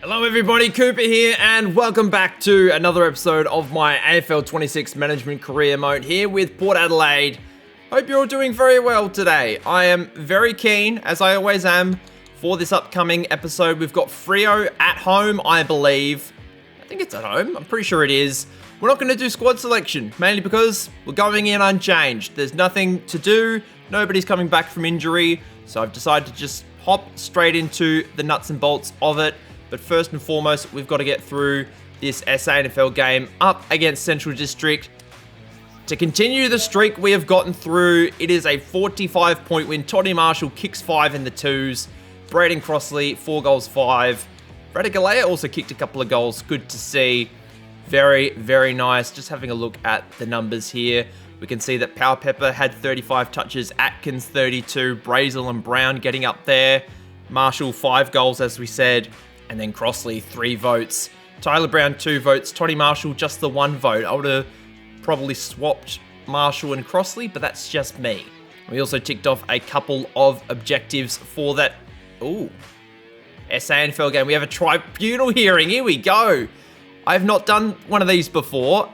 Hello everybody, Cooper here, and welcome back to another episode of my AFL 26 Management Career Mode here with Port Adelaide. Hope you're all doing very well today. I am very keen, as I always am, for this upcoming episode. We've got Freo at home, I believe. I think it's at home, I'm pretty sure it is. We're not going to do squad selection, mainly because we're going in unchanged. There's nothing to do, nobody's coming back from injury, so I've decided to just hop straight into the nuts and bolts of it. But first and foremost, we've got to get through this SANFL game up against Central District. To continue the streak we have gotten through, it is a 45-point win. Toddy Marshall kicks 5 in the twos. Braden Crossley, 4 goals, 5. Radigalea also kicked a couple of goals. Good to see. Very, very nice. Just having a look at the numbers here. We can see that Power Pepper had 35 touches. Atkins, 32. Brazel and Brown getting up there. Marshall, 5 goals, as we said. And then Crossley, 3 votes. Tyler Brown, 2 votes. Toddy Marshall, just the 1 vote. I would have probably swapped Marshall and Crossley, but that's just me. We also ticked off a couple of objectives for that. Ooh. SANFL game. We have a tribunal hearing. Here we go. I have not done one of these before.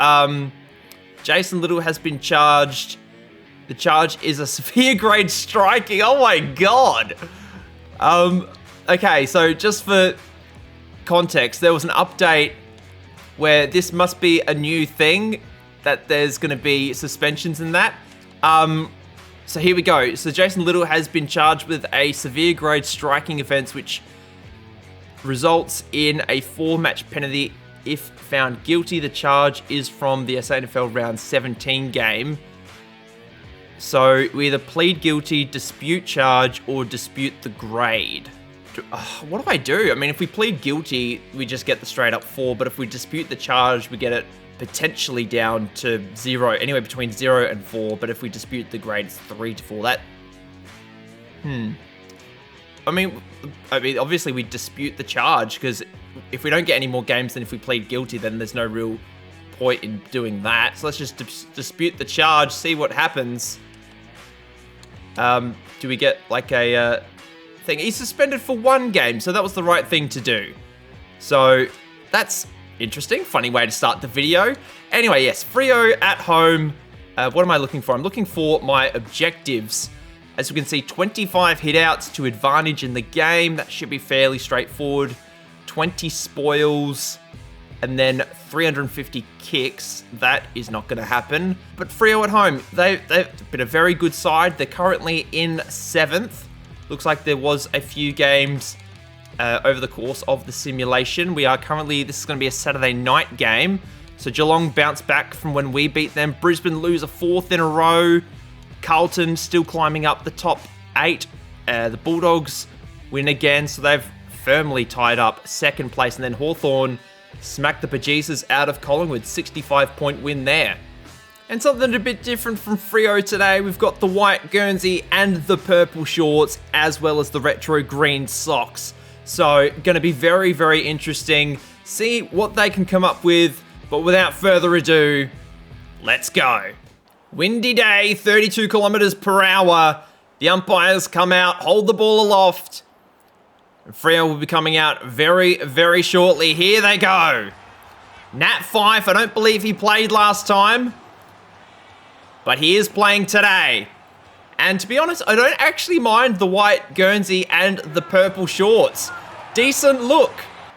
Jason Little has been charged. The charge is a severe grade striking. Oh my God. Okay, so just for context, there was an update where this must be a new thing, that there's going to be suspensions in that. So here we go. So Jason Little has been charged with a severe grade striking offence, which results in a 4-match penalty if found guilty. The charge is from the SANFL round 17 game. So we either plead guilty, dispute charge, or dispute the grade. What do I do? I mean, if we plead guilty, we just get the straight up 4, but if we dispute the charge, we get it potentially down to 0, anywhere between 0 and 4, but if we dispute the grade, it's 3 to 4. I mean, obviously we dispute the charge, because if we don't get any more games than if we plead guilty, then there's no real point in doing that. So let's just dispute the charge, see what happens. Do we get like a thing? He's suspended for 1 game, so that was the right thing to do. So that's interesting. Funny way to start the video. Anyway, yes, Freo at home. What am I looking for? I'm looking for my objectives. As we can see, 25 hitouts to advantage in the game. That should be fairly straightforward. 20 spoils, and then 350 kicks. That is not going to happen. But Freo at home, they've been a very good side. They're currently in 7th. Looks like there was a few games over the course of the simulation. This is going to be a Saturday night game. So Geelong bounced back from when we beat them. Brisbane lose a 4th in a row. Carlton still climbing up the top 8. The Bulldogs win again, so they've firmly tied up 2nd place. And then Hawthorn smacked the bejesus out of Collingwood. 65-point win there. And something a bit different from Freo today. We've got the white Guernsey and the purple shorts, as well as the retro green socks. So, going to be very, very interesting. See what they can come up with. But without further ado, let's go. Windy day, 32 kilometers per hour. The umpires come out, hold the ball aloft. And Freo will be coming out very, very shortly. Here they go. Nat Fyfe, I don't believe he played last time, but he is playing today. And to be honest, I don't actually mind the white Guernsey and the purple shorts. Decent look.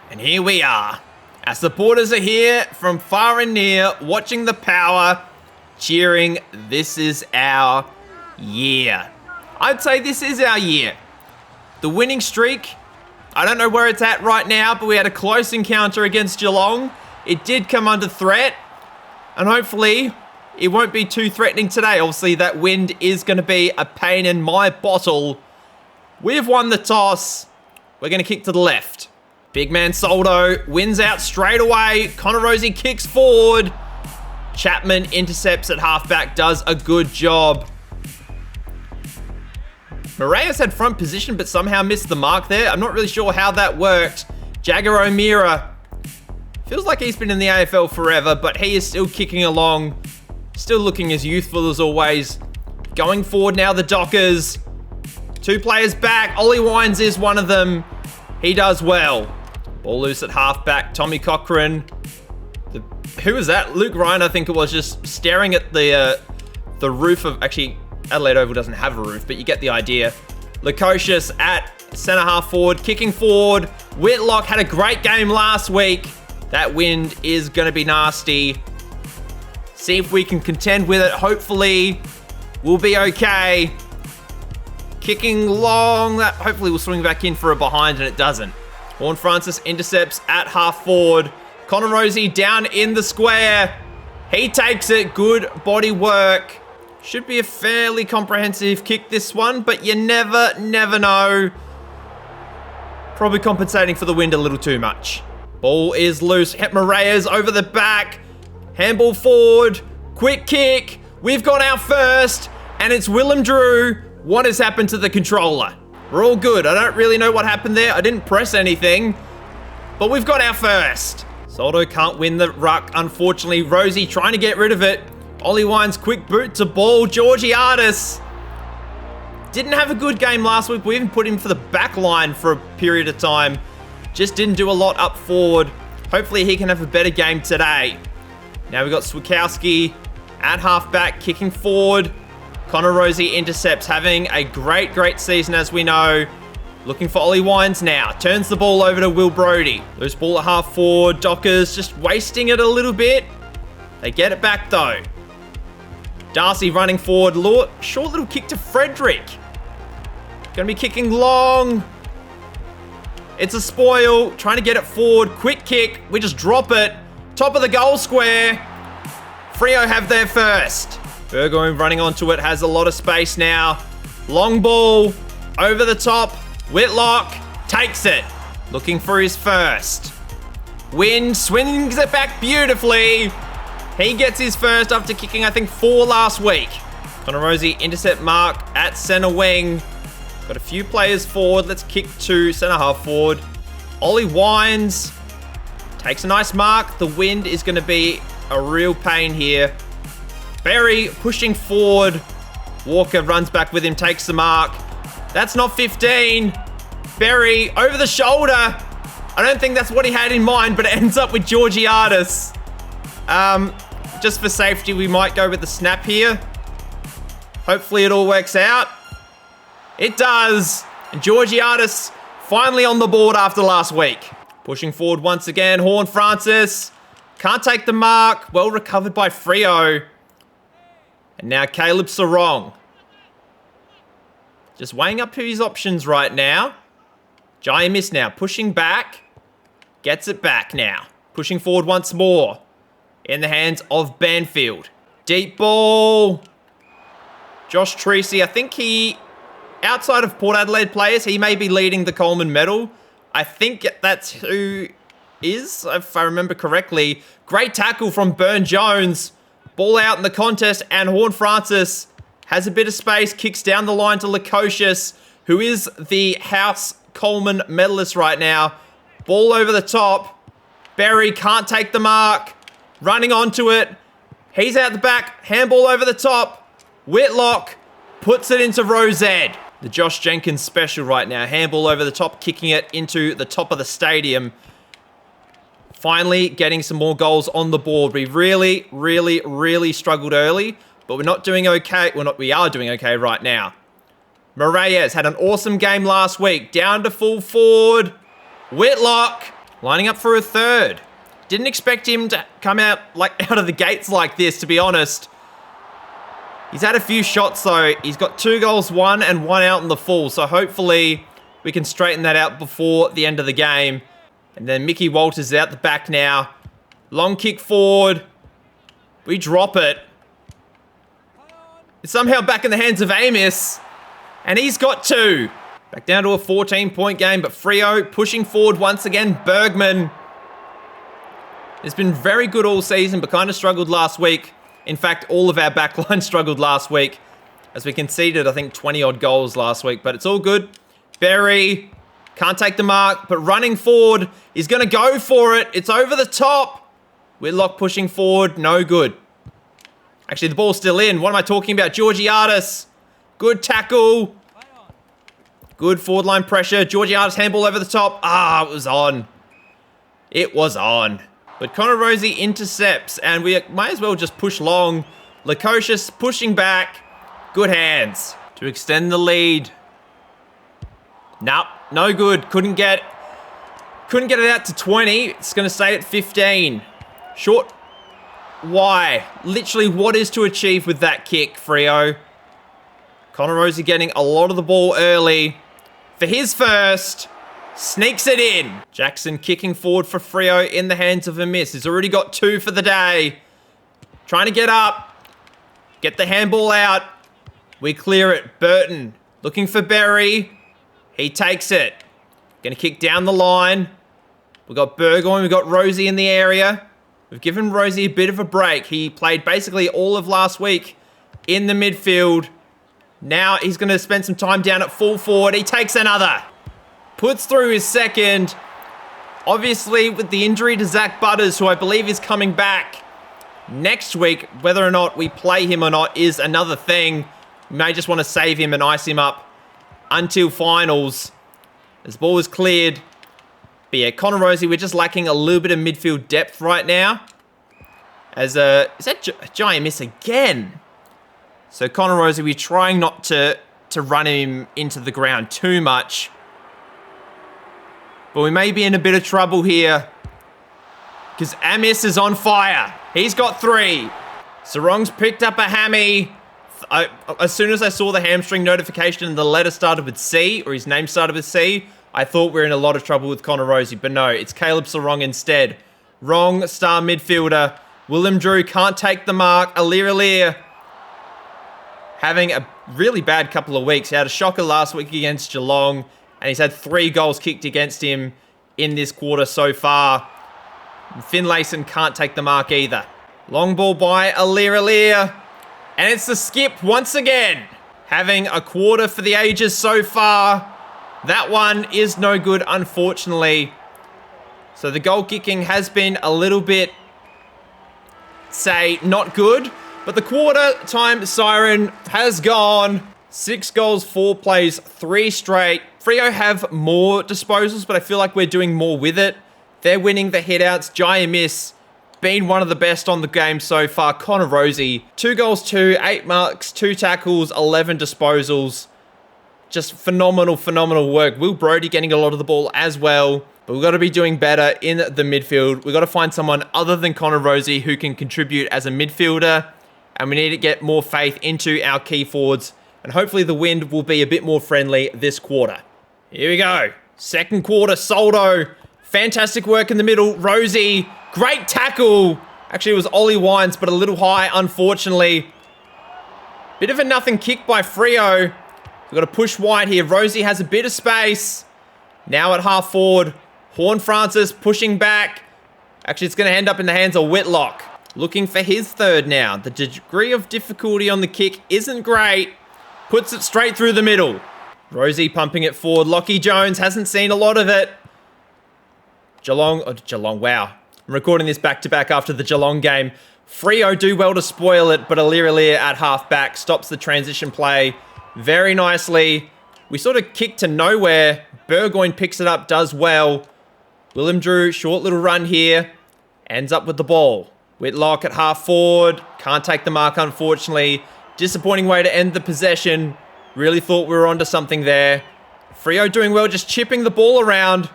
And here we are. Our supporters are here from far and near, watching the power, cheering. This is our year. I'd say this is our year. The winning streak, I don't know where it's at right now, but we had a close encounter against Geelong. It did come under threat, and hopefully it won't be too threatening today. Obviously, that wind is going to be a pain in my bottle. We've won the toss. We're going to kick to the left. Big man Soldo wins out straight away. Connor Rosie kicks forward. Chapman intercepts at halfback, does a good job. Moraes had front position, but somehow missed the mark there. I'm not really sure how that worked. Jagger O'Meara. Feels like he's been in the AFL forever, but he is still kicking along. Still looking as youthful as always. Going forward now, the Dockers. 2 players back. Ollie Wines is one of them. He does well. Ball loose at halfback. Tommy Cochran. Who was that? Luke Ryan, I think it was, just staring at the roof of... Actually, Adelaide Oval doesn't have a roof, but you get the idea. Lukosius at centre half forward, kicking forward. Whitlock had a great game last week. That wind is going to be nasty. See if we can contend with it. Hopefully, we'll be okay. Kicking long. That hopefully will swing back in for a behind, and it doesn't. Horn Francis intercepts at half forward. Connor Rosie down in the square. He takes it. Good body work. Should be a fairly comprehensive kick, this one, but you never know. Probably compensating for the wind a little too much. Ball is loose. Moraes over the back. Handball forward. Quick kick. We've got our first, and it's Willem Drew. What has happened to the controller? We're all good. I don't really know what happened there. I didn't press anything, but we've got our first. Soldo can't win the ruck, unfortunately. Rosie trying to get rid of it. Ollie Wine's quick boot to ball. Georgiadis didn't have a good game last week. We even put him for the back line for a period of time. Just didn't do a lot up forward. Hopefully he can have a better game today. Now we've got Swikowski at halfback, kicking forward. Connor Rosie intercepts, having a great season, as we know. Looking for Ollie Wines now. Turns the ball over to Will Brodie. Loose ball at half forward. Dockers just wasting it a little bit. They get it back, though. Darcy running forward. Short little kick to Frederick. Going to be kicking long. It's a spoil. Trying to get it forward. Quick kick. We just drop it. Top of the goal square. Freo have their first. Burgoyne running onto it. Has a lot of space now. Long ball. Over the top. Whitlock takes it. Looking for his first. Wind swings it back beautifully. He gets his first after kicking, I think, 4 last week. Connor Rosie intercept mark at centre wing. Got a few players forward. Let's kick to centre half forward. Ollie Wines takes a nice mark. The wind is going to be a real pain here. Berry pushing forward. Walker runs back with him, takes the mark. That's not 15. Berry over the shoulder. I don't think that's what he had in mind, but it ends up with Georgiadis. Just for safety, we might go with the snap here. Hopefully it all works out. It does. And Georgiadis finally on the board after last week. Pushing forward once again. Horn Francis. Can't take the mark. Well recovered by Freo. And now Caleb Sarong. Just weighing up his options right now. Jai miss now. Pushing back. Gets it back now. Pushing forward once more. In the hands of Banfield. Deep ball. Josh Treacy. I think he, outside of Port Adelaide players, he may be leading the Coleman medal. I think that's who is, if I remember correctly. Great tackle from Burn Jones. Ball out in the contest, and Horn Francis has a bit of space. Kicks down the line to Lukosius, who is the House Coleman medalist right now. Ball over the top. Berry can't take the mark. Running onto it. He's out the back. Handball over the top. Whitlock puts it into Rosed. The Josh Jenkins special right now. Handball over the top, kicking it into the top of the stadium. Finally getting some more goals on the board. We really struggled early, but we're not doing okay. We are doing okay right now. Moraes had an awesome game last week. Down to full forward. Whitlock lining up for a third. Didn't expect him to come out of the gates like this, to be honest. He's had a few shots, though. He's got 2 goals, 1 and 1 out in the full. So hopefully we can straighten that out before the end of the game. And then Mickey Walters is out the back now. Long kick forward. We drop it. It's somehow back in the hands of Amos. And he's got 2. Back down to a 14-point game. But Freo pushing forward once again. Bergman. It's been very good all season, but kind of struggled last week. In fact, all of our backline struggled last week, as we conceded, I think, 20-odd goals last week. But it's all good. Berry can't take the mark, but running forward. He's going to go for it. It's over the top. Whitlock pushing forward. No good. Actually, the ball's still in. What am I talking about? Georgiadis. Good tackle. Good forward line pressure. Georgiadis handball over the top. It was on. It was on. But Connor Rosie intercepts, and we might as well just push long. Lukosius pushing back. Good hands to extend the lead. Nope, no good. Couldn't get it out to 20. It's going to stay at 15. Short. Why? Literally, what is to achieve with that kick, Freo? Connor Rosie getting a lot of the ball early. For his first. Sneaks it in. Jackson kicking forward for Freo in the hands of a miss. He's already got 2 for the day. Trying to get up. Get the handball out. We clear it. Burton looking for Berry. He takes it. Going to kick down the line. We've got Burgoyne. We've got Rosie in the area. We've given Rosie a bit of a break. He played basically all of last week in the midfield. Now he's going to spend some time down at full forward. He takes another. Puts through his second. Obviously, with the injury to Zach Butters, who I believe is coming back next week, whether or not we play him or not is another thing. We may just want to save him and ice him up until finals. This ball is cleared. But yeah, Connor Rosie, we're just lacking a little bit of midfield depth right now. Is that a giant miss again? So Connor Rosie, we're trying not to run him into the ground too much. But we may be in a bit of trouble here. Because Amis is on fire. He's got 3. Sarong's picked up a hammy. As soon as I saw the hamstring notification and the letter started with C, or his name started with C, I thought we were in a lot of trouble with Connor Rosie. But no, it's Caleb Sarong instead. Wrong star midfielder. Willem Drew can't take the mark. Alir having a really bad couple of weeks. He had a shocker last week against Geelong. And he's had 3 goals kicked against him in this quarter so far. Finlayson can't take the mark either. Long ball by Alir. And it's the skip once again. Having a quarter for the ages so far. That one is no good, unfortunately. So the goal kicking has been a little bit, say, not good. But the quarter time siren has gone. 6 goals, 4 plays, 3 straight. Freo have more disposals, but I feel like we're doing more with it. They're winning the hitouts. Jai miss, been one of the best on the game so far. Connor Rosie, 2 goals, 2, 8 marks, 2 tackles, 11 disposals. Just phenomenal, phenomenal work. Will Brodie getting a lot of the ball as well. But we've got to be doing better in the midfield. We've got to find someone other than Connor Rosie who can contribute as a midfielder. And we need to get more faith into our key forwards. And hopefully the wind will be a bit more friendly this quarter. Here we go. Second quarter, Soldo. Fantastic work in the middle. Rosie, great tackle. Actually, it was Ollie Wines, but a little high, unfortunately. Bit of a nothing kick by Freo. We've got to push wide here. Rosie has a bit of space. Now at half forward. Horn Francis pushing back. Actually, it's going to end up in the hands of Whitlock. Looking for his third now. The degree of difficulty on the kick isn't great. Puts it straight through the middle. Rosie pumping it forward. Lockie Jones hasn't seen a lot of it. Geelong, wow. I'm recording this back-to-back after the Geelong game. Freo do well to spoil it, but Alir at half-back stops the transition play very nicely. We sort of kick to nowhere. Burgoyne picks it up, does well. Willem Drew, short little run here. Ends up with the ball. Whitlock at half forward. Can't take the mark, unfortunately. Disappointing way to end the possession. Really thought we were onto something there. Freo doing well, just chipping the ball around.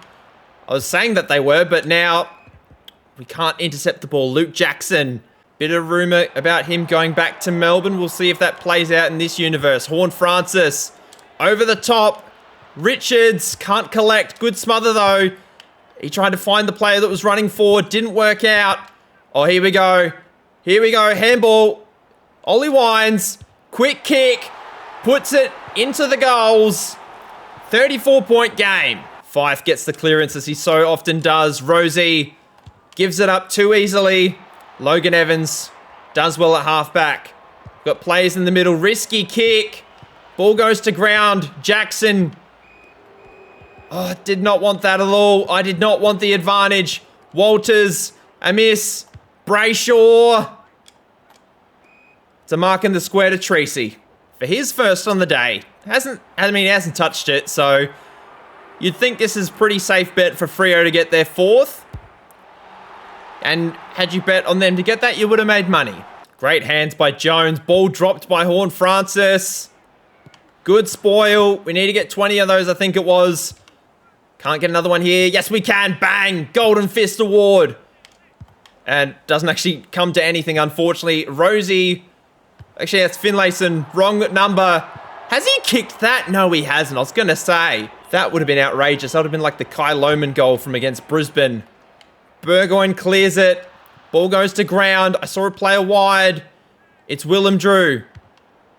I was saying that they were, but now we can't intercept the ball. Luke Jackson. Bit of rumour about him going back to Melbourne. We'll see if that plays out in this universe. Horn Francis. Over the top. Richards can't collect. Good smother though. He tried to find the player that was running forward. Didn't work out. Oh, here we go. Here we go. Handball. Ollie Wines. Quick kick. Puts it into the goals. 34-point game. Fife gets the clearance as he so often does. Rosie gives it up too easily. Logan Evans does well at halfback. Got players in the middle. Risky kick. Ball goes to ground. Jackson. Oh, did not want that at all. I did not want the advantage. Walters. A miss. Brayshaw. It's a mark in the square to Treacy for his first on the day. He hasn't touched it, so you'd think this is a pretty safe bet for Freo to get their fourth. And had you bet on them to get that, you would have made money. Great hands by Jones. Ball dropped by Horne-Francis. Good spoil. We need to get 20 of those, I think it was. Can't get another one here. Yes, we can. Bang. Golden Fist Award. And doesn't actually come to anything, unfortunately. Rosie. Actually, that's Finlayson. Wrong number. Has he kicked that? No, he hasn't. I was going to say. That would have been outrageous. That would have been like the Kai Lohmann goal from against Brisbane. Burgoyne clears it. Ball goes to ground. I saw a player wide. It's Willem Drew.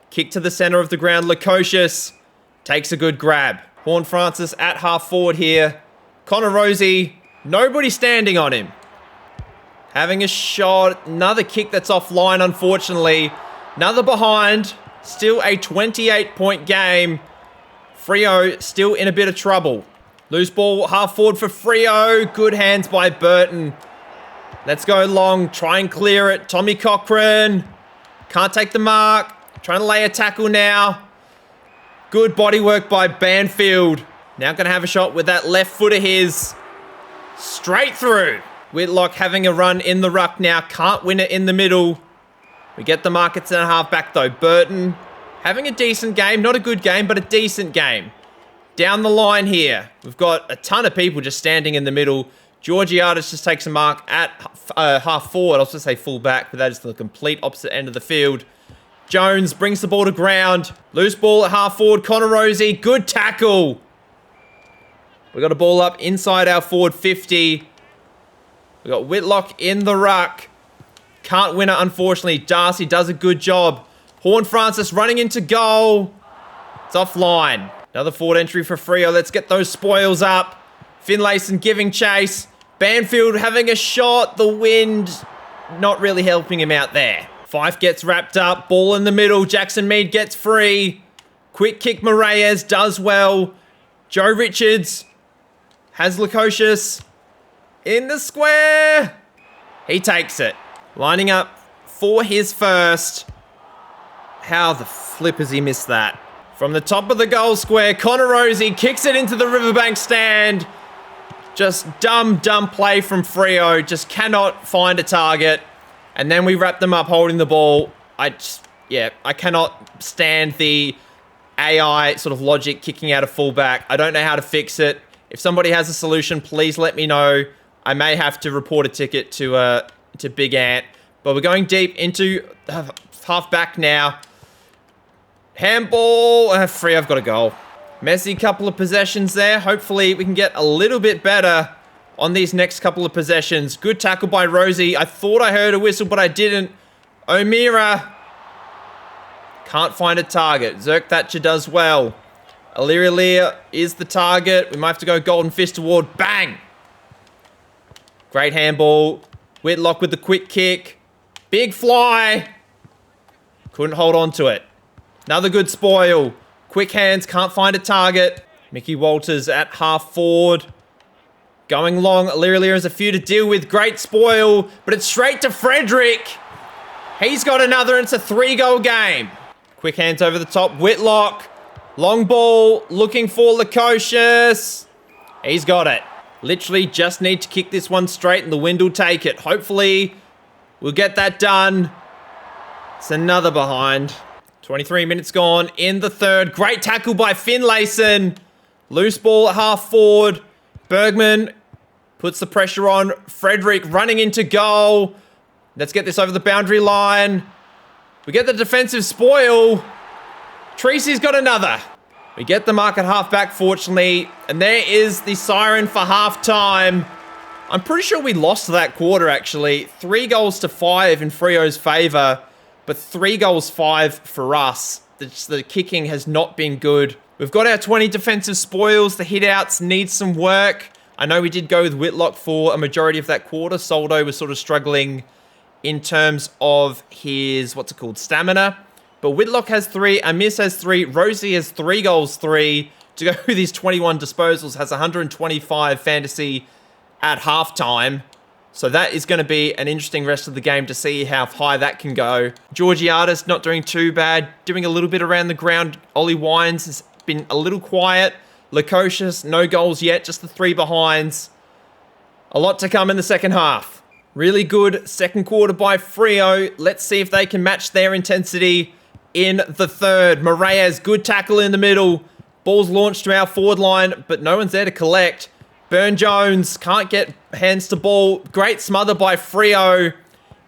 Kick to the center of the ground. Lukosius takes a good grab. Horne-Francis at half forward here. Connor Rosie. Nobody standing on him. Having a shot. Another kick that's offline, unfortunately. Another behind. Still a 28-point game. Freo still in a bit of trouble. Loose ball, half forward for Freo. Good hands by Burton. Let's go long. Try and clear it. Tommy Cochran. Can't take the mark. Trying to lay a tackle now. Good body work by Banfield. Now going to have a shot with that left foot of his. Straight through. Whitlock having a run in the ruck now. Can't win it in the middle. We get the mark at centre half back though. Burton having a decent game. Not a good game, but a decent game. Down the line here. We've got a ton of people just standing in the middle. Georgiades just takes a mark at half forward. I was going to say full back, but that is the complete opposite end of the field. Jones brings the ball to ground. Loose ball at half forward. Connor Rosie. Good tackle. We got a ball up inside our forward 50. We got Whitlock in the ruck. Can't win it, unfortunately. Darcy does a good job. Horne-Francis running into goal. It's offline. Another forward entry for Freo. Let's get those spoils up. Finlayson giving chase. Banfield having a shot. The wind not really helping him out there. Fife gets wrapped up. Ball in the middle. Jackson Mead gets free. Quick kick Moraes does well. Joe Richards has Lukosius in the square. He takes it. Lining up for his first. How the flip has he missed that? From the top of the goal square, Connor Rosie kicks it into the Riverbank stand. Just dumb play from Freo. Just cannot find a target. And then we wrap them up holding the ball. I cannot stand the AI sort of logic kicking out of fullback. I don't know how to fix it. If somebody has a solution, please let me know. I may have to report a ticket to Big Ant. But we're going deep into half back now. Handball. Free, I've got a goal. Messy couple of possessions there. Hopefully we can get a little bit better on these next couple of possessions. Good tackle by Rosie. I thought I heard a whistle, but I didn't. O'Meara. Can't find a target. Zerk Thatcher does well. Aliria is the target. We might have to go Golden Fist Award. Bang! Great handball. Whitlock with the quick kick. Big fly. Couldn't hold on to it. Another good spoil. Quick hands, can't find a target. Mickey Walters at half forward. Going long, Aliria has a few to deal with. Great spoil, but it's straight to Frederick. He's got another, and it's a 3-goal game. Quick hands over the top, Whitlock. Long ball, looking for Lukosius. He's got it. Literally just need to kick this one straight and the wind will take it. Hopefully, we'll get that done. It's another behind. 23 minutes gone in the third. Great tackle by Finlayson. Loose ball at half forward. Bergman puts the pressure on. Frederick running into goal. Let's get this over the boundary line. We get the defensive spoil. Treacy's got another. We get the mark at half back, fortunately. And there is the siren for half time. I'm pretty sure we lost that quarter, actually. 3-5 in Freo's favour. But 3-5 for us. The kicking has not been good. We've got our 20 defensive spoils. The hit-outs need some work. I know we did go with Whitlock for a majority of that quarter. Soldo was sort of struggling in terms of his, stamina. But Whitlock has 3, Amiss has 3, Rosie has 3 goals, 3. To go with his 21 disposals, has 125 fantasy at halftime. So that is going to be an interesting rest of the game to see how high that can go. Georgiades not doing too bad. Doing a little bit around the ground. Ollie Wines has been a little quiet. Lukosius, no goals yet. Just the 3 behinds. A lot to come in the second half. Really good second quarter by Freo. Let's see if they can match their intensity in the third. Moraes, good tackle in the middle. Ball's launched to our forward line, but no one's there to collect. Burn-Jones can't get hands to ball. Great smother by Freo.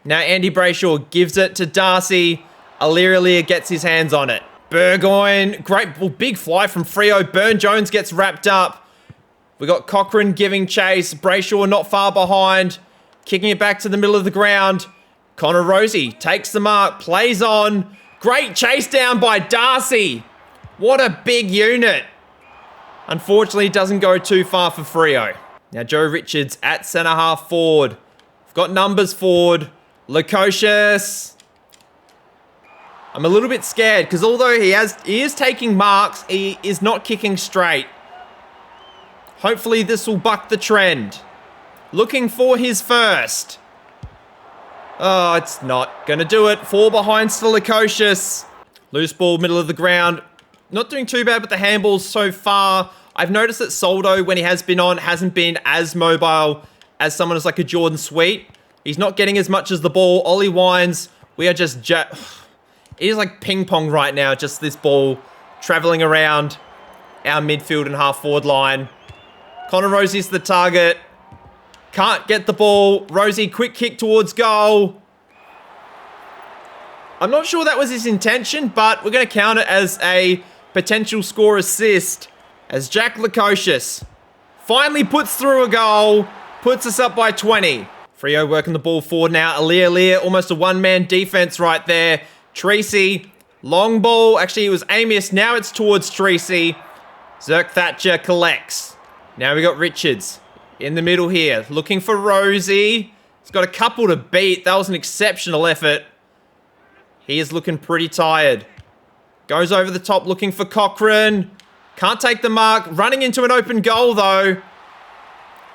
Now Andy Brayshaw gives it to Darcy. Aliria gets his hands on it. Burgoyne, great, big fly from Freo. Burn-Jones gets wrapped up. We got Cochrane giving chase. Brayshaw not far behind. Kicking it back to the middle of the ground. Connor Rosie takes the mark, plays on. Great chase down by Darcy. What a big unit. Unfortunately, it doesn't go too far for Freo. Now Joe Richards at centre half forward. We've got numbers forward. Lukosius. I'm a little bit scared because although he is taking marks, he is not kicking straight. Hopefully this will buck the trend. Looking for his first. Oh, it's not going to do it. 4 behind to Lukosius. Loose ball, middle of the ground. Not doing too bad with the handballs so far. I've noticed that Soldo, when he has been on, hasn't been as mobile as someone as like a Jordan Sweet. He's not getting as much as the ball. Ollie Wines, we are just... It is like ping pong right now, just this ball traveling around our midfield and half forward line. Connor Rosie's the target. Can't get the ball. Rosie, quick kick towards goal. I'm not sure that was his intention, but we're going to count it as a potential score assist as Jack Lukosius finally puts through a goal, puts us up by 20. Freo working the ball forward now. Aliria, almost a one-man defense right there. Treacy, long ball. Actually, it was Amius. Now it's towards Treacy. Zerk Thatcher collects. Now we got Richards in the middle here, looking for Rosie. He's got a couple to beat. That was an exceptional effort. He is looking pretty tired. Goes over the top looking for Cochrane. Can't take the mark. Running into an open goal though.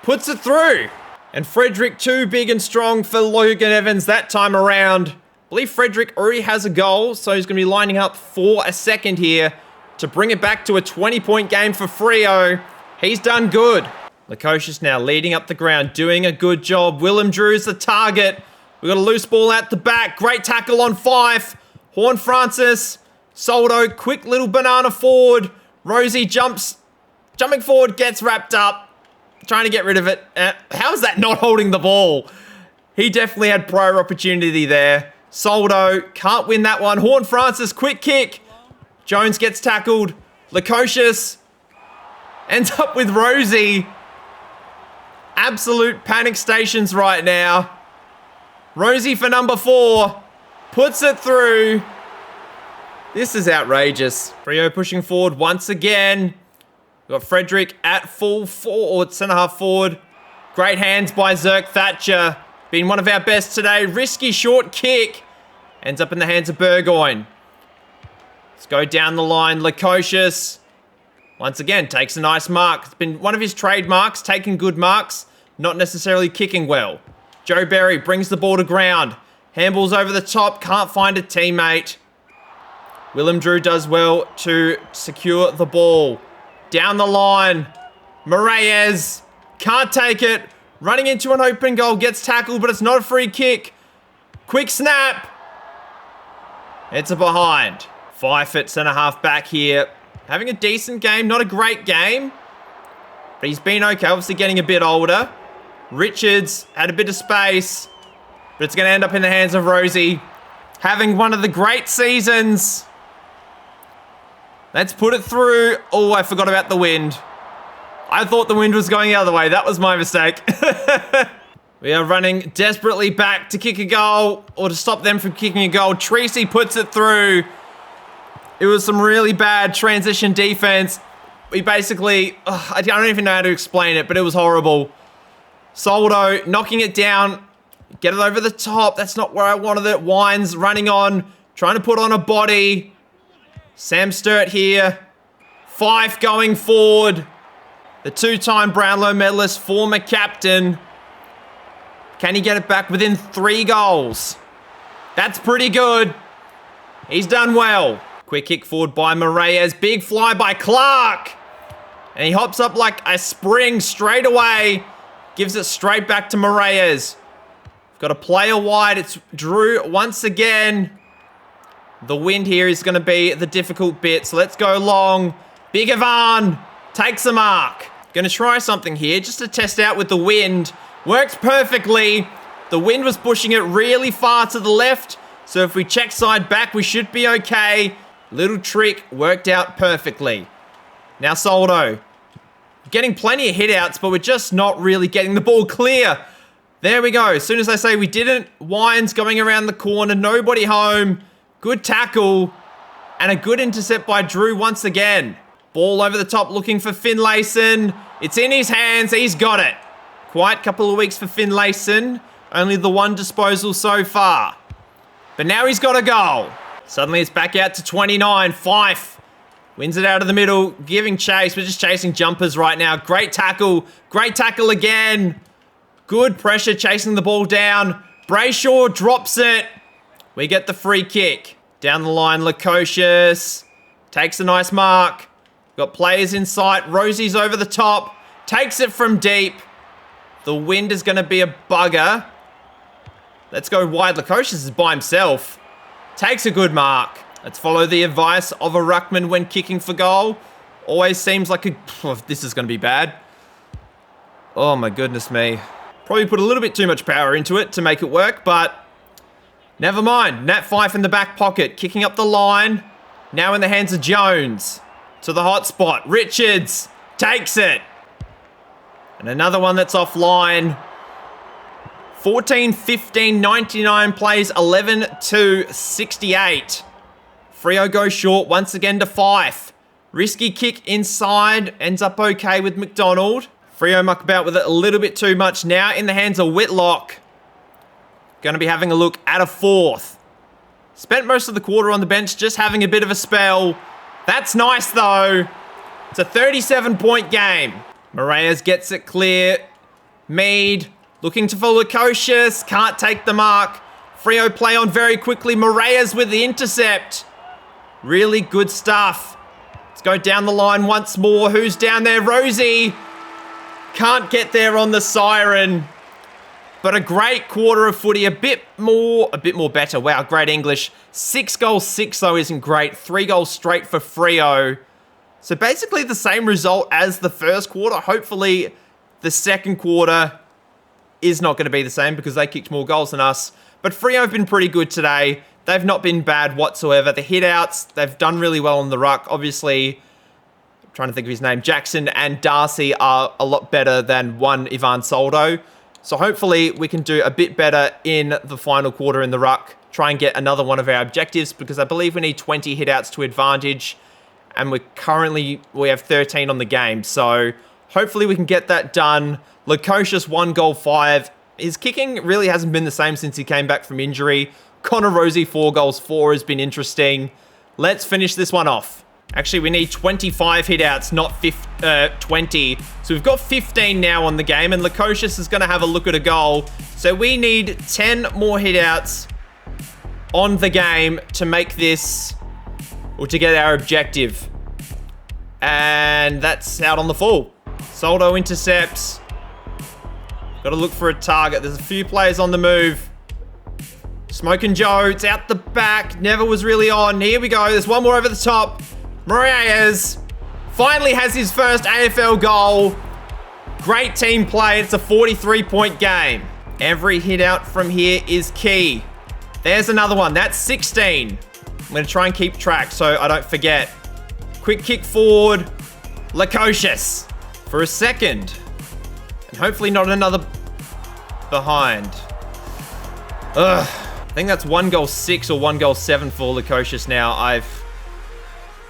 Puts it through. And Frederick too big and strong for Logan Evans that time around. I believe Frederick already has a goal, so he's going to be lining up for a second here to bring it back to a 20-point game for Freo. He's done good. Lukosius now leading up the ground, doing a good job. Willem Drew's the target. We've got a loose ball out the back. Great tackle on Fife. Horn Francis. Soldo, quick little banana forward. Rosie jumping forward, gets wrapped up. Trying to get rid of it. How is that not holding the ball? He definitely had prior opportunity there. Soldo can't win that one. Horn Francis, quick kick. Jones gets tackled. Lukosius ends up with Rosie. Absolute panic stations right now. Rosie for number 4. Puts it through. This is outrageous. Freo pushing forward once again. We've got Frederick at full forward, centre half forward. Great hands by Zerk Thatcher. Been one of our best today. Risky short kick. Ends up in the hands of Burgoyne. Let's go down the line. Lukosius. Once again, takes a nice mark. It's been one of his trademarks, taking good marks, not necessarily kicking well. Joe Berry brings the ball to ground. Handballs over the top, can't find a teammate. Willem Drew does well to secure the ball. Down the line. Moraes can't take it. Running into an open goal, gets tackled, but it's not a free kick. Quick snap. It's a behind. Fife at centre half back here. Having a decent game, not a great game. But he's been okay, obviously getting a bit older. Richards had a bit of space. But it's going to end up in the hands of Rosie. Having one of the great seasons. Let's put it through. Oh, I forgot about the wind. I thought the wind was going the other way. That was my mistake. We are running desperately back to kick a goal. Or to stop them from kicking a goal. Treacy puts it through. It was some really bad transition defense. We basically... I don't even know how to explain it, but it was horrible. Soldo knocking it down. Get it over the top. That's not where I wanted it. Wines running on. Trying to put on a body. Sam Sturt here. Fife going forward. The two-time Brownlow medalist, former captain. Can he get it back within 3 goals? That's pretty good. He's done well. Quick kick forward by Moraes. Big fly by Clark. And he hops up like a spring straight away. Gives it straight back to Moraes. Got a player wide. It's Drew once again. The wind here is going to be the difficult bit. So let's go long. Big Ivan takes a mark. Going to try something here just to test out with the wind. Works perfectly. The wind was pushing it really far to the left. So if we check side back, we should be okay. Little trick worked out perfectly. Now Soldo. Getting plenty of hit outs, but we're just not really getting the ball clear. There we go. As soon as I say we didn't, Wine's going around the corner. Nobody home. Good tackle. And a good intercept by Drew once again. Ball over the top looking for Finlayson. It's in his hands. He's got it. Quiet couple of weeks for Finlayson. Only the one disposal so far. But now he's got a goal. Suddenly it's back out to 29. Fife wins it out of the middle, giving chase. We're just chasing jumpers right now. Great tackle. Great tackle again. Good pressure chasing the ball down. Brayshaw drops it. We get the free kick. Down the line, Lukosius takes a nice mark. Got players in sight. Rosie's over the top. Takes it from deep. The wind is going to be a bugger. Let's go wide. Lukosius is by himself. Takes a good mark. Let's follow the advice of a ruckman when kicking for goal. Always seems like a... Oh, this is going to be bad. Oh my goodness me. Probably put a little bit too much power into it to make it work, but never mind. Nat Fife in the back pocket. Kicking up the line. Now in the hands of Jones. To the hot spot. Richards takes it. And another one that's offline. 14, 15, 99 plays 11 to 68. Freo goes short once again to Fife. Risky kick inside. Ends up okay with McDonald. Freo muck about with it a little bit too much. Now in the hands of Whitlock. Going to be having a look at a fourth. Spent most of the quarter on the bench just having a bit of a spell. That's nice though. It's a 37-point game. Moraes gets it clear. Mead looking to follow Lukosius. Can't take the mark. Freo play on very quickly. Moraes with the intercept. Really good stuff. Let's go down the line once more. Who's down there? Rosie. Can't get there on the siren. But a great quarter of footy. A bit more better. Wow, great English. 6 goals, 6 though isn't great. 3 goals straight for Freo. So basically the same result as the first quarter. Hopefully the second quarter is not going to be the same because they kicked more goals than us. But Freo have been pretty good today. They've not been bad whatsoever. The hit-outs, they've done really well on the ruck. Obviously, I'm trying to think of his name, Jackson and Darcy are a lot better than one Ivan Soldo. So hopefully we can do a bit better in the final quarter in the ruck. Try and get another one of our objectives because I believe we need 20 hit-outs to advantage. And we have 13 on the game. So hopefully we can get that done. Lukosius 1 goal 5. His kicking really hasn't been the same since he came back from injury. Connor Rosie 4 goals 4 has been interesting. Let's finish this one off. Actually, we need 25 hit-outs, not 20. So we've got 15 now on the game, and Lukosius is going to have a look at a goal. So we need 10 more hit-outs on the game to make this, or to get our objective. And that's out on the full. Soldo intercepts. Got to look for a target. There's a few players on the move. Smoking Joe, it's out the back. Never was really on. Here we go. There's one more over the top. Moraes finally has his first AFL goal. Great team play. It's a 43-point game. Every hit out from here is key. There's another one. That's 16. I'm going to try and keep track so I don't forget. Quick kick forward. Lukosius for a second. And hopefully not another behind. Ugh. I think that's 1 goal 6 or 1 goal 7 for Lukosius now.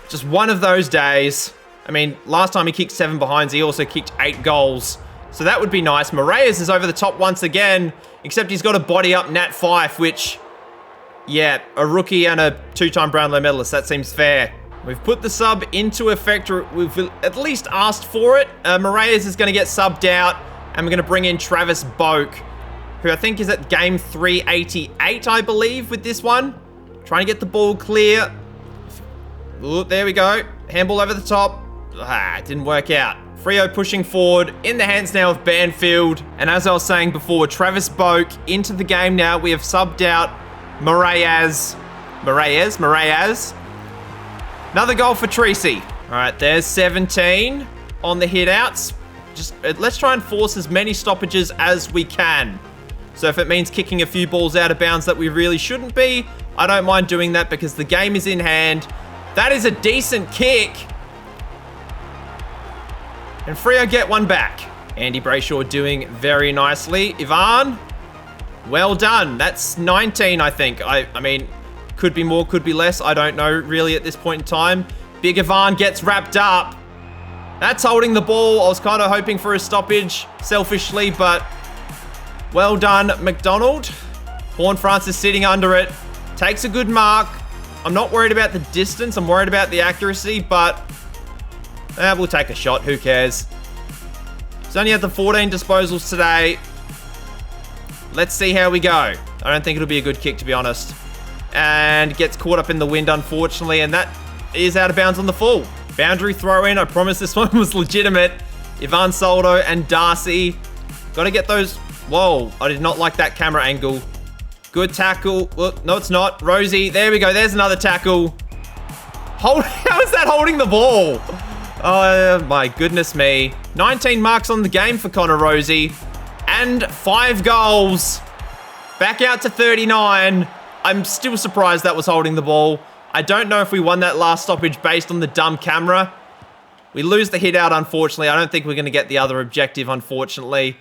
Just one of those days. I mean, last time he kicked 7 behinds, he also kicked 8 goals. So that would be nice. Moraes is over the top once again, except he's got to body up Nat Fife, which, yeah, a rookie and a 2-time Brownlow medalist. That seems fair. We've put the sub into effect. We've at least asked for it. Moraes is going to get subbed out, and we're going to bring in Travis Boak, who I think is at game 388, I believe, with this one. Trying to get the ball clear. Ooh, there we go. Handball over the top. It didn't work out. Freo pushing forward in the hands now of Banfield. And as I was saying before, Travis Boak into the game now. We have subbed out Moraes. Another goal for Treacy. All right, there's 17 on the hit outs. Just let's try and force as many stoppages as we can. So if it means kicking a few balls out of bounds that we really shouldn't be, I don't mind doing that because the game is in hand. That is a decent kick. And Freo get one back. Andy Brayshaw doing very nicely. Ivan, well done. That's 19, I think. I mean, could be more, could be less. I don't know really at this point in time. Big Ivan gets wrapped up. That's holding the ball. I was kind of hoping for a stoppage, selfishly, but well done, McDonald. Horn Francis sitting under it. Takes a good mark. I'm not worried about the distance. I'm worried about the accuracy, but we'll take a shot. Who cares? He's only had the 14 disposals today. Let's see how we go. I don't think it'll be a good kick, to be honest. And gets caught up in the wind, unfortunately, and that is out of bounds on the full. Boundary throw in. I promise this one was legitimate. Ivan Soldo and Darcy. Got to get those. Whoa, I did not like that camera angle. Good tackle. Look, no, it's not. Rosie, there we go. There's another tackle. How is that holding the ball? Oh, my goodness me. 19 marks on the game for Connor Rosie. And 5 goals. Back out to 39. I'm still surprised that was holding the ball. I don't know if we won that last stoppage based on the dumb camera. We lose the hit out, unfortunately. I don't think we're going to get the other objective, unfortunately.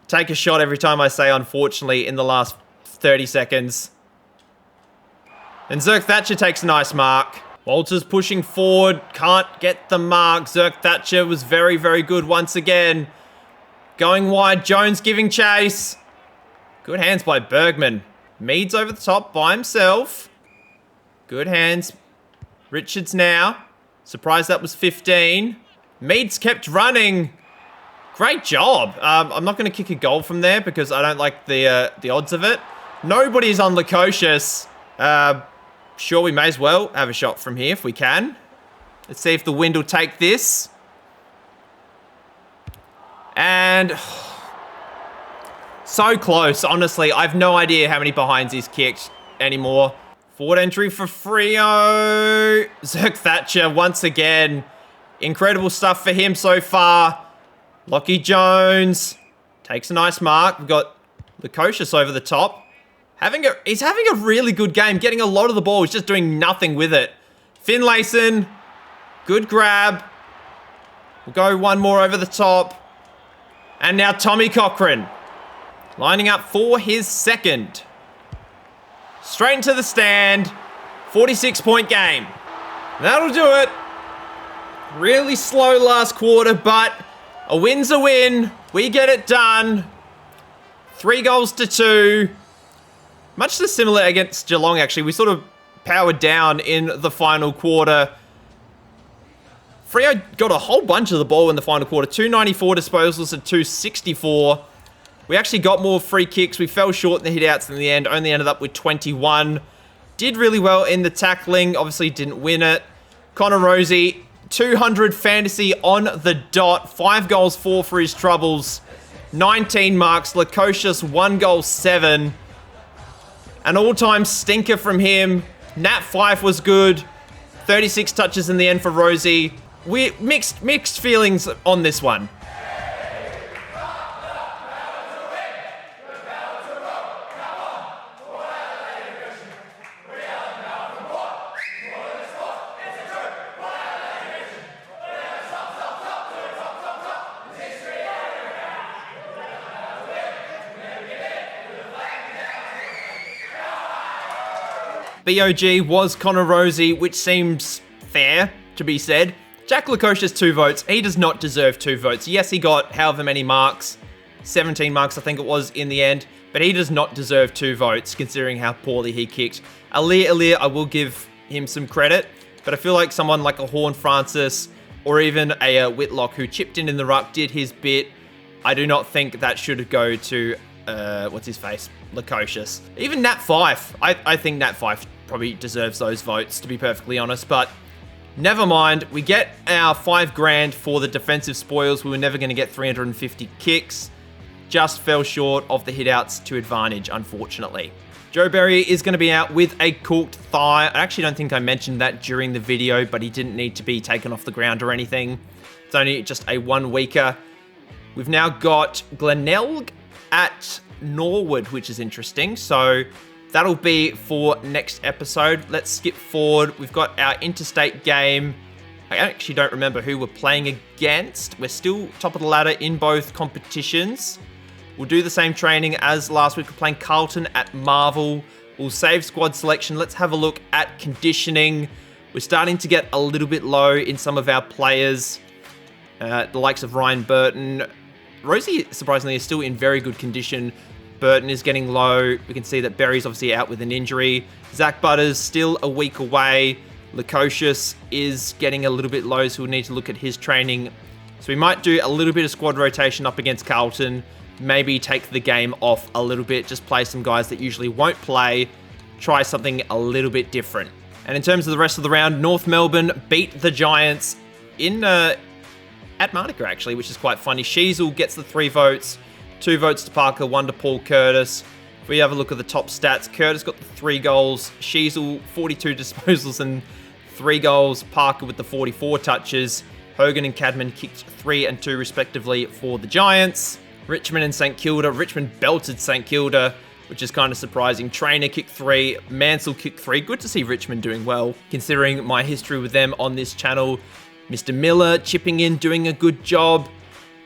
Take a shot every time I say unfortunately in the last 30 seconds. And Zerk Thatcher takes a nice mark. Walters pushing forward. Can't get the mark. Zerk Thatcher was very, very good once again. Going wide. Jones giving chase. Good hands by Bergman. Meads over the top by himself. Good hands. Richards now. Surprised that was 15. Meads kept running. Great job. I'm not going to kick a goal from there because I don't like the odds of it. Nobody's on Lukosius. Sure, we may as well have a shot from here if we can. Let's see if the wind will take this. And so close, honestly. I have no idea how many behinds he's kicked anymore. Forward entry for Freo. Zerk Thatcher once again. Incredible stuff for him so far. Lockie Jones takes a nice mark. We've got Lukosius over the top. He's having a really good game, getting a lot of the ball. He's just doing nothing with it. Finlayson, good grab. We'll go one more over the top. And now Tommy Cochran, lining up for his second. Straight into the stand. 46-point game. That'll do it. Really slow last quarter, but a win's a win. We get it done. 3-2. Much similar against Geelong, actually. We sort of powered down in the final quarter. Freo got a whole bunch of the ball in the final quarter. 294 disposals and 264. We actually got more free kicks. We fell short in the hit-outs in the end. Only ended up with 21. Did really well in the tackling. Obviously didn't win it. Connor Rosie, 200 fantasy on the dot. 5 goals, 4 for his troubles. 19 marks. Lukosius, 1 goal, 7. An all-time stinker from him. Nat Fyfe was good. 36 touches in the end for Rosie. We mixed feelings on this one. BOG was Connor Rosie, which seems fair to be said. Jack Lukosius, 2 votes. He does not deserve 2 votes. Yes, he got however many marks. 17 marks, I think it was, in the end. But he does not deserve 2 votes, considering how poorly he kicked. Alir, I will give him some credit. But I feel like someone like a Horn Francis, or even a Whitlock, who chipped in the ruck, did his bit. I do not think that should go to, what's his face? Lukosius. Even Nat Fyfe. I think Nat Fyfe probably deserves those votes, to be perfectly honest. But Never mind, we get our $5,000 for the defensive spoils. We were never going to get 350 kicks. Just fell short of the hitouts to advantage, unfortunately. Joe Berry is going to be out with a cooked thigh. I actually don't think I mentioned that during the video, but he didn't need to be taken off the ground or anything. It's only just a 1 weeker. We've now got Glenelg at Norwood, which is interesting. So that'll be for next episode. Let's skip forward. We've got our interstate game. I actually don't remember who we're playing against. We're still top of the ladder in both competitions. We'll do the same training as last week. We're playing Carlton at Marvel. We'll save squad selection. Let's have a look at conditioning. We're starting to get a little bit low in some of our players. The likes of Ryan Burton. Rosie, surprisingly, is still in very good condition. Burton is getting low. We can see that Berry's obviously out with an injury. Zach Butters still a week away. Lukosius is getting a little bit low, so we'll need to look at his training. So we might do a little bit of squad rotation up against Carlton. Maybe take the game off a little bit. Just play some guys that usually won't play. Try something a little bit different. And in terms of the rest of the round, North Melbourne beat the Giants at Monica, actually, which is quite funny. Sheasel gets the 3 votes. 2 votes to Parker, 1 to Paul Curtis. If we have a look at the top stats, Curtis got the 3 goals. Sheasel, 42 disposals and 3 goals. Parker with the 44 touches. Hogan and Cadman kicked 3 and 2 respectively for the Giants. Richmond and St Kilda. Richmond belted St Kilda, which is kind of surprising. Trainer kicked 3. Mansell kicked 3. Good to see Richmond doing well, considering my history with them on this channel. Mr. Miller chipping in, doing a good job.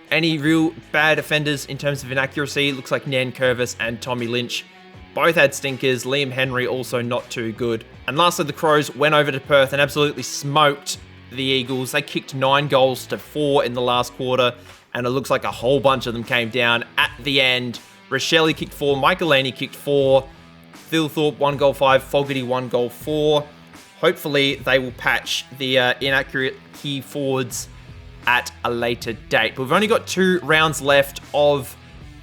Any real bad offenders in terms of inaccuracy? Looks like Nan Curvis and Tommy Lynch both had stinkers. Liam Henry also not too good. And lastly, the Crows went over to Perth and absolutely smoked the Eagles. They kicked 9 goals to 4 in the last quarter, and it looks like a whole bunch of them came down at the end. Rochelle kicked 4, Michaelini kicked 4, Thilthorpe 1 goal 5, Fogarty 1 goal 4. Hopefully they will patch the inaccurate key forwards at a later date. But we've only got 2 rounds left of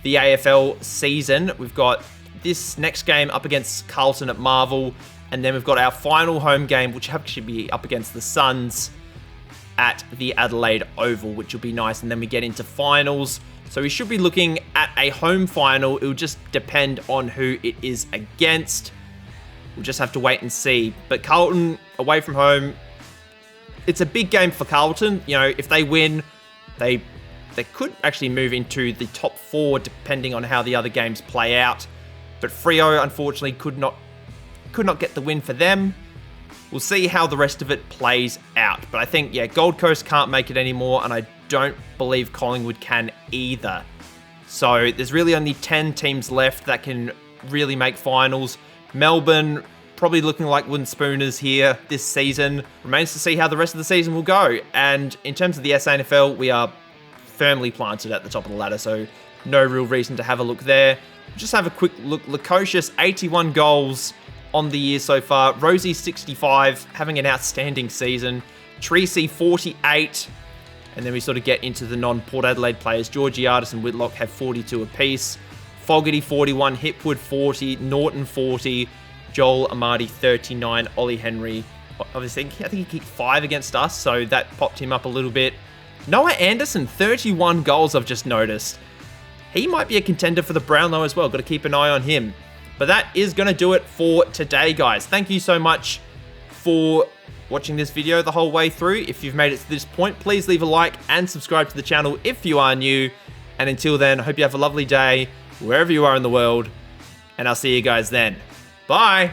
the AFL season. We've got this next game up against Carlton at Marvel, and then we've got our final home game, which will actually be up against the Suns at the Adelaide Oval, which will be nice. And then we get into finals. So we should be looking at a home final. It will just depend on who it is against. We'll just have to wait and see. But Carlton away from home, it's a big game for Carlton. You know, if they win, they could actually move into the top 4 depending on how the other games play out. But Freo, unfortunately, could not get the win for them. We'll see how the rest of it plays out. But I think, yeah, Gold Coast can't make it anymore, and I don't believe Collingwood can either. So there's really only 10 teams left that can really make finals. Melbourne probably looking like wooden spooners here this season. Remains to see how the rest of the season will go. And in terms of the SANFL, we are firmly planted at the top of the ladder, so no real reason to have a look there. Just have a quick look. Lukosius, 81 goals on the year so far. Rosie, 65, having an outstanding season. Treacy, 48. And then we sort of get into the non-Port Adelaide players. Georgiadis and Whitlock have 42 apiece. Fogarty, 41. Hipwood, 40. Norton, 40. Joel Amadi, 39. Ollie Henry, obviously, I think he kicked 5 against us, so that popped him up a little bit. Noah Anderson, 31 goals I've just noticed. He might be a contender for the Brownlow as well. Got to keep an eye on him. But that is going to do it for today, guys. Thank you so much for watching this video the whole way through. If you've made it to this point, please leave a like and subscribe to the channel if you are new. And until then, I hope you have a lovely day wherever you are in the world. And I'll see you guys then. Bye.